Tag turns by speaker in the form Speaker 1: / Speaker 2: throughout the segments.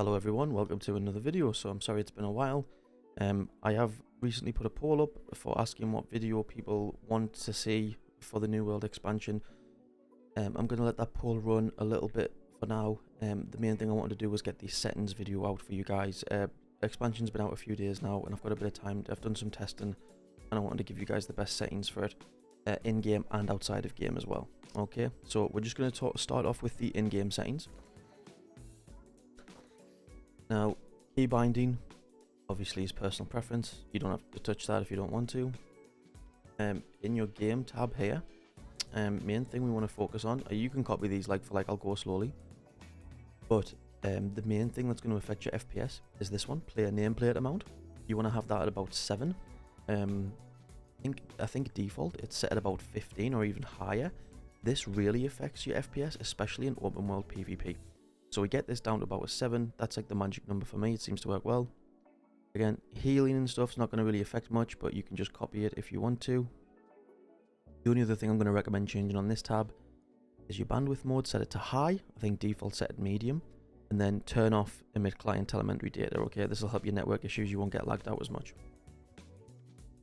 Speaker 1: Hello everyone, welcome to another video. So I'm sorry it's been a while. I have recently put a poll up for asking what video people want to see for the New World expansion. I'm going to let that poll run a little bit for now. The main thing I wanted to do was get the settings video out for you guys. Expansion's been out a few days now and I've got a bit of time. I've done some testing and I wanted to give you guys the best settings for it in-game and outside of game as well. Okay, so we're just going to start off with the in-game settings. Now, key binding obviously is personal preference. You don't have to touch that if you don't want to. In your game tab here, main thing we want to focus on, you can copy these like for like, I'll go slowly. But the main thing that's going to affect your FPS is this one, player nameplate amount. You want to have that at about 7. I think default it's set at about 15 or even higher. This really affects your FPS, especially in open world PvP. So we get this down to about a 7. That's like the magic number for me. It seems to work well. Again, healing and stuff's not going to really affect much, but you can just copy it if you want to. The only other thing I'm going to recommend changing on this tab is your bandwidth mode. Set it to high. I think default set at medium. And then turn off emit client telemetry data. Okay, this will help your network issues. You won't get lagged out as much.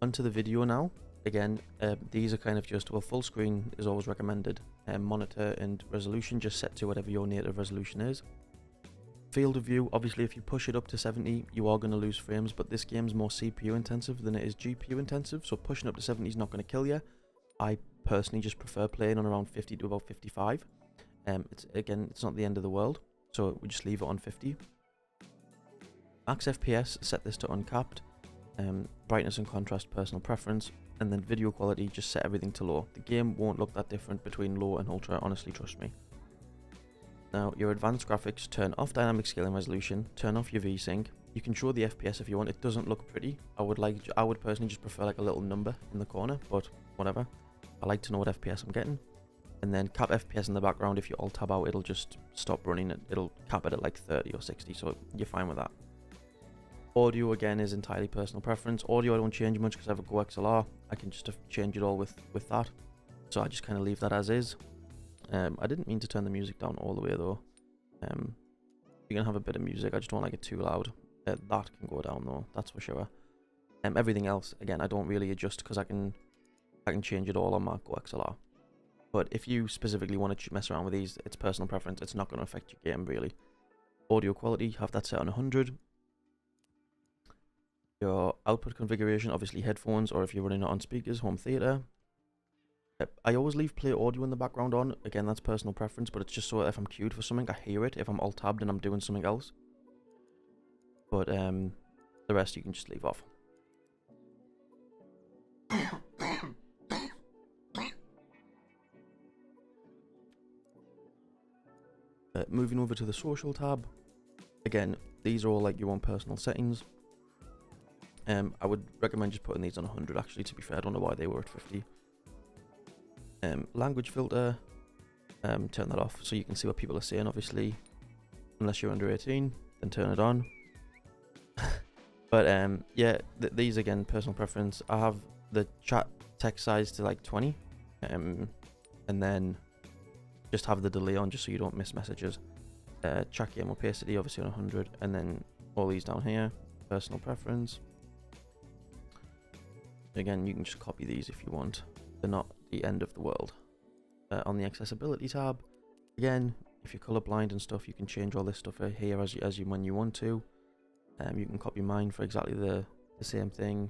Speaker 1: Onto the video now. Again, these are kind of just, well, full screen is always recommended. Monitor and resolution just set to whatever your native resolution is. Field of view, obviously if you push it up to 70 you are going to lose frames, but this game's more CPU intensive than it is GPU intensive, so pushing up to 70 is not going to kill you. I personally just prefer playing on around 50 to about 55. It's not the end of the world, so we just leave it on 50. Max FPS, set this to uncapped. Brightness and contrast, personal preference. And then video quality, just set everything to low. The game won't look that different between low and ultra, honestly, trust me. Now, your advanced graphics, turn off dynamic scaling resolution, turn off your VSync. You can show the FPS if you want. It doesn't look pretty. I would personally just prefer like a little number in the corner, but whatever. I like to know what FPS I'm getting. And then cap FPS in the background. If you alt tab out, it'll just stop running. It'll cap it at like 30 or 60, so you're fine with that. Audio again is entirely personal preference. Audio I don't change much because I have a Go XLR. I can just change it all with that. So I just kind of leave that as is. I didn't mean to turn the music down all the way though. You can have a bit of music. I just don't like it too loud. That can go down though, that's for sure. Everything else again I don't really adjust because I can change it all on my Go XLR. But if you specifically want to mess around with these, it's personal preference. It's not going to affect your game really. Audio quality, have that set on 100. Your output configuration, obviously headphones, or if you're running it on speakers, home theater. I always leave play audio in the background on. Again, that's personal preference, but it's just so if I'm queued for something, I hear it. If I'm alt tabbed and I'm doing something else. But the rest you can just leave off. Moving over to the social tab. Again, these are all like your own personal settings. I would recommend just putting these on 100 actually, to be fair. I don't know why they were at 50. Language filter, turn that off so you can see what people are saying, obviously. Unless you're under 18, then turn it on. But yeah, these again, personal preference. I have the chat text size to like 20. And then just have the delay on just so you don't miss messages. Chat game opacity, obviously on 100. And then all these down here, personal preference. Again, you can just copy these if you want. They're not the end of the world. On the accessibility tab, again, if you're colorblind and stuff, you can change all this stuff here when you want to. You can copy mine for exactly the same thing.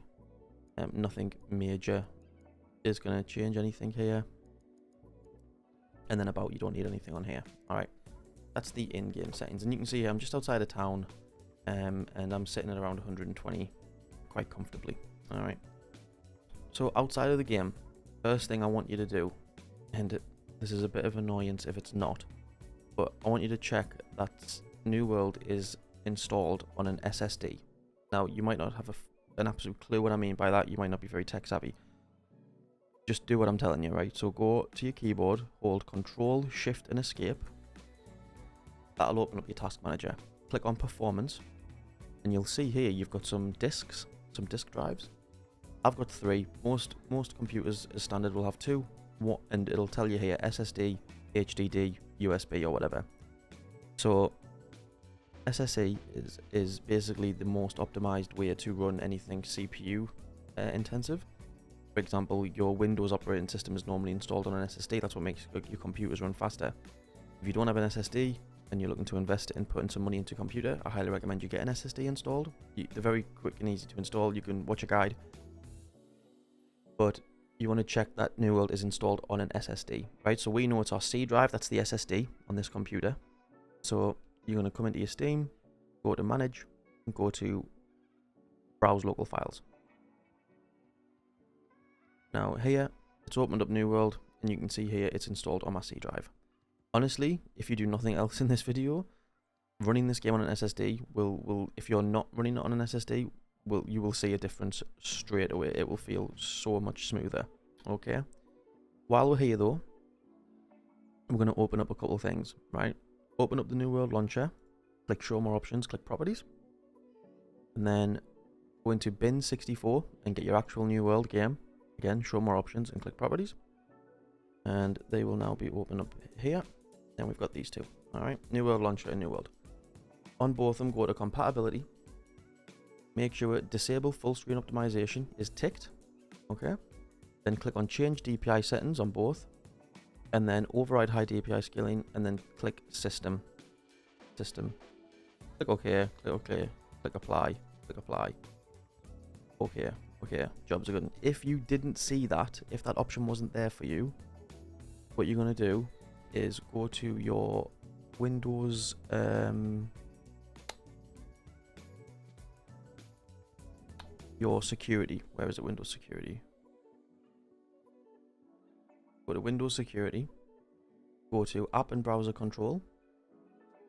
Speaker 1: Nothing major is going to change anything here. And then about, you don't need anything on here. Alright, that's the in-game settings. And you can see here, I'm just outside of town, and I'm sitting at around 120 quite comfortably. Alright. So outside of the game, first thing I want you to do, and this is a bit of annoyance if it's not, but I want you to check that New World is installed on an SSD. Now, you might not have an absolute clue what I mean by that. You might not be very tech savvy. Just do what I'm telling you, right? So go to your keyboard, hold Control, Shift, and Escape. That'll open up your task manager. Click on Performance, and you'll see here you've got some disks, some disk drives. I've got 3. Most computers as standard will have 2. And it'll tell you here SSD, HDD, USB or whatever. So SSE is basically the most optimized way to run anything CPU intensive. For example, your Windows operating system is normally installed on an SSD. That's what makes your computers run faster. If you don't have an SSD and you're looking to invest in putting some money into a computer, I highly recommend you get an SSD installed. They're very quick and easy to install. You can watch a guide, but you want to check that New World is installed on an SSD, right? So we know it's our C drive, that's the SSD on this computer. So you're going to come into your Steam, go to Manage, and go to Browse Local Files. Now here, it's opened up New World, and you can see here it's installed on my C drive. Honestly, if you do nothing else in this video, running this game on an SSD will if you're not running it on an SSD, you will see a difference straight away. It will feel so much smoother. Okay. While we're here though, we're going to open up a couple of things, right? Open up the New World launcher, click Show More Options, click Properties, and then go into bin 64 and get your actual New World game. Again, Show More Options and click Properties, and they will now be opened up here. Then we've got these two. All right, New World launcher and New World. On both of them, go to Compatibility. Make sure Disable Full Screen Optimization is ticked. Okay. Then click on Change DPI Settings on both, and then Override High DPI Scaling, and then click System. Click OK. Click OK. Click Apply. Click Apply. Okay. Okay. Jobs are good. If you didn't see that, if that option wasn't there for you, what you're gonna do is go to your Windows your security. Where is it? Windows security. Go to Windows security, go to App and Browser Control,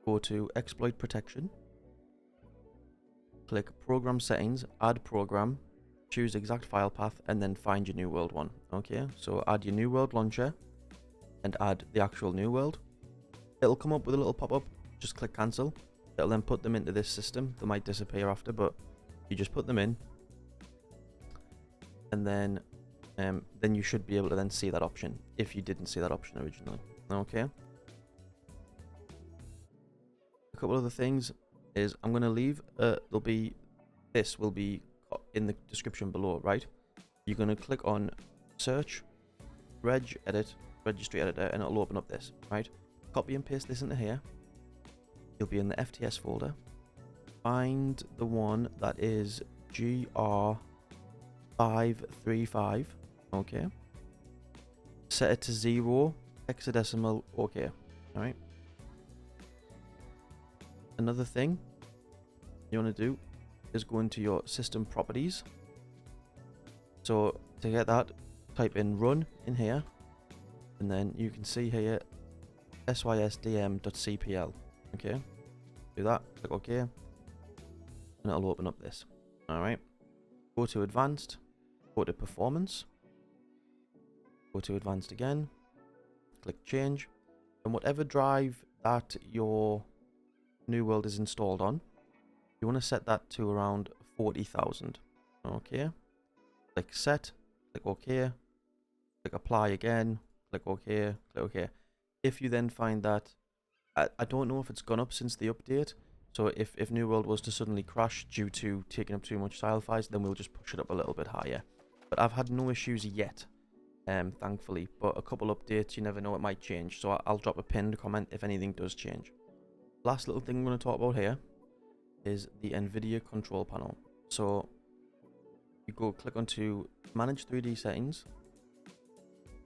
Speaker 1: go to Exploit Protection, click Program Settings, Add Program, choose Exact File Path, and then find your New World one. Okay, so add your New World launcher and add the actual New World. It'll come up with a little pop-up, just click Cancel. It'll then put them into this system. They might disappear after, but you just put them in, and then you should be able to then see that option if you didn't see that option originally. Okay. A couple other things is I'm going to leave. This will be in the description below, right? You're going to click on Search, Registry Editor, and it'll open up this, right? Copy and paste this into here. You'll be in the FTS folder. Find the one that is GR535. Okay. Set it to 0, hexadecimal. Okay. All right. Another thing you want to do is go into your system properties. So to get that, type in run in here, and then you can see here sysdm.cpl. Okay. Do that. Click OK, and it'll open up this. All right. Go to advanced. Go to performance. Go to advanced again, click change, and whatever drive that your New World is installed on, you want to set that to around 40,000. Okay, click set, click OK, click apply again, click OK, click OK. If you then find that, I don't know if it's gone up since the update, so if New World was to suddenly crash due to taking up too much tile files, then we'll just push it up a little bit higher. But I've had no issues yet. Thankfully, but a couple updates, you never know, it might change, so I'll drop a pinned comment if anything does change. Last little thing I'm going to talk about here is the NVIDIA control panel. So you go click onto Manage 3D Settings.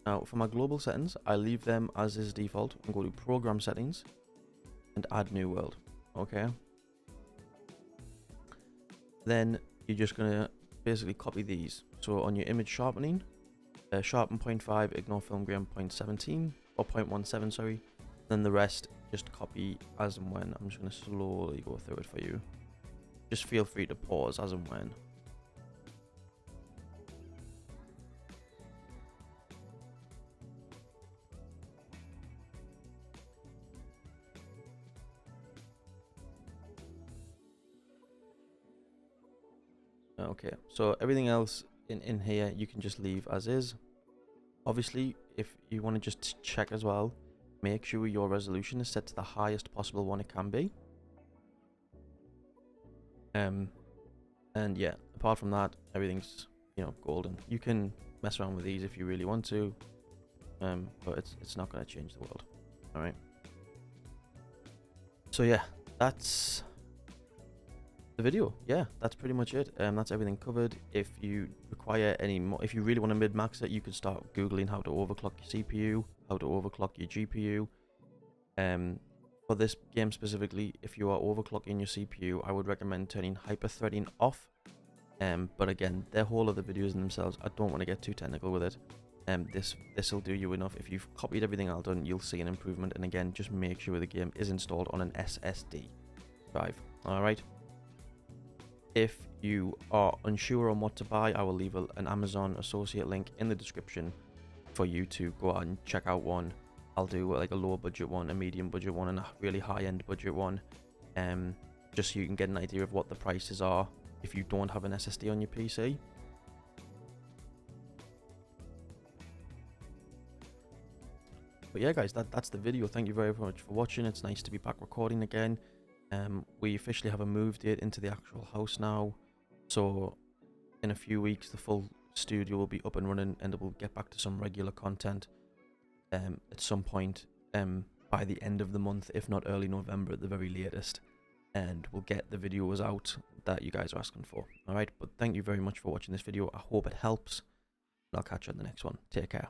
Speaker 1: Now for my global settings, I leave them as is default and go to Program Settings and Add New World. Okay. Then you're just going to basically copy these. So on your image sharpening, sharpen 0.5, ignore film grain 0.17 or 0.17, sorry. Then the rest just copy as and when. I'm just going to slowly go through it for you. Just feel free to pause as and when. Okay, so everything else in here you can just leave as is. Obviously, if you want to just check as well, make sure your resolution is set to the highest possible one it can be. And yeah, apart from that, everything's, you know, golden. You can mess around with these if you really want to, but it's not going to change the world. All right. So yeah, that's the video. Yeah, that's pretty much it. That's everything covered. If you require any more, if you really want to min-max it, you can start googling how to overclock your CPU, how to overclock your GPU. For this game specifically, if you are overclocking your CPU, I would recommend turning hyper-threading off. But again, they're whole other videos in themselves. I don't want to get too technical with it. This will do you enough. If you've copied everything I've done, you'll see an improvement. And again, just make sure the game is installed on an SSD drive. All right. If you are unsure on what to buy, I will leave an Amazon associate link in the description for you to go out and check out one. I'll do like a low budget one, a medium budget one, and a really high end budget one, just so you can get an idea of what the prices are if you don't have an SSD on your PC. But yeah, guys, that's the video. Thank you very much for watching. It's nice to be back recording again. We officially have a move date into the actual house now, so in a few weeks the full studio will be up and running, and we'll get back to some regular content at some point by the end of the month, if not early November at the very latest, and we'll get the videos out that you guys are asking for. All right, but thank you very much for watching this video. I hope it helps, and I'll catch you on the next one. Take care.